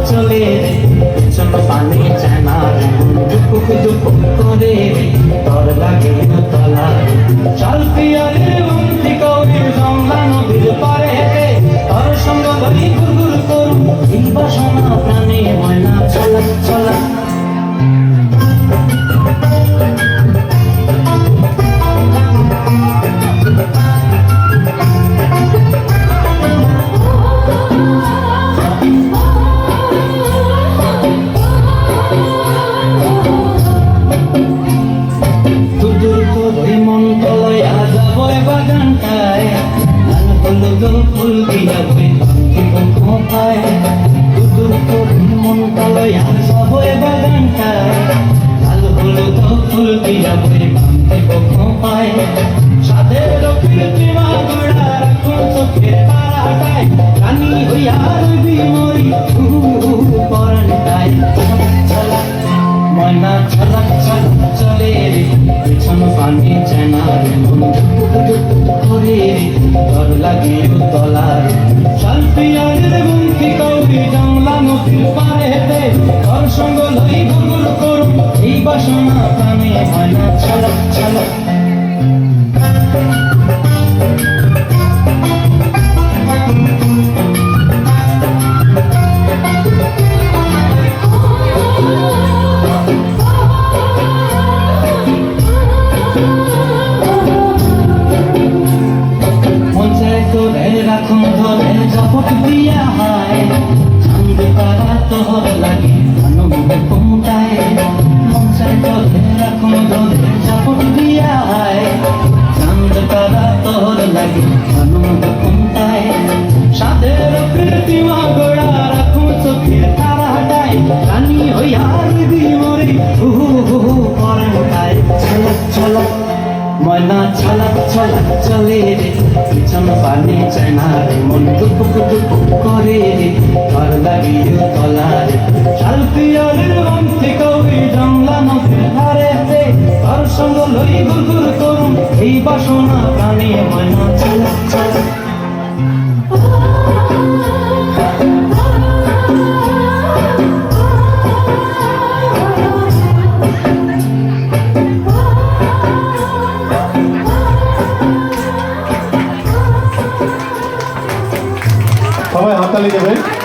চলে রে পেছন পানি চায় না রে দুপুক দুপুক করে তোর লাগে তলা শালপিয়ারের বন্দি কৌরি জমলা নদীর পারে হেঁটে তোর সঙ্গ লই গুরগুর করুম এই বাসনা প্রাণে ময়না চলা চলা ফুল দিয়া বই ভাঙি দুদুর করে মন তলয়া সবই বাগানটায় লাল হলুদ ফুল দিয়া বই ভাঙি পায় সাদের কৃত্রিমা গোড়া রাখুন চোখের তারাটায় রানী হইয়া রবি মরি পরানটায় চলা ময়না চলা চলা চলে রে পেছন পানি চেনা রে মন করে তোর লাগে তলার শালপিয়ারের বন্দি কৌরি জমলা নদীর পারে হেঁটে তোর সঙ্গ লই গুরগুর করুম এই বাসনা প্রাণে ময়না চলা চলা রাখুন ধরে জপট দিয়া হয় চাঁদ তারা তোর লাগে আনন্দ কমটায় মনসায় ধরে রাখুন ধরে জপট দিয়া হয় চাঁদ তারা তোর লাগে আনন্দ কমটায় সাদের কৃত্রিমা গোড়া রাখুন চোখের তারাটায় রানী হইয়া দিদি মরে পরানটায় চলা চলা ময়না চলা চলা চলে রে পিছন পানি চায় না রে মন দুপুক দুপুক করে রে তোর লাগিয়ে তলা রে শালপিয়ারের বন্দি কৌরি জমলা নদীর ধারে তোর সঙ্গ লই গুরগুর করুম এই বাসনা প্রাণে ময়না চলা চলা সবাই হাততালি দেবেন।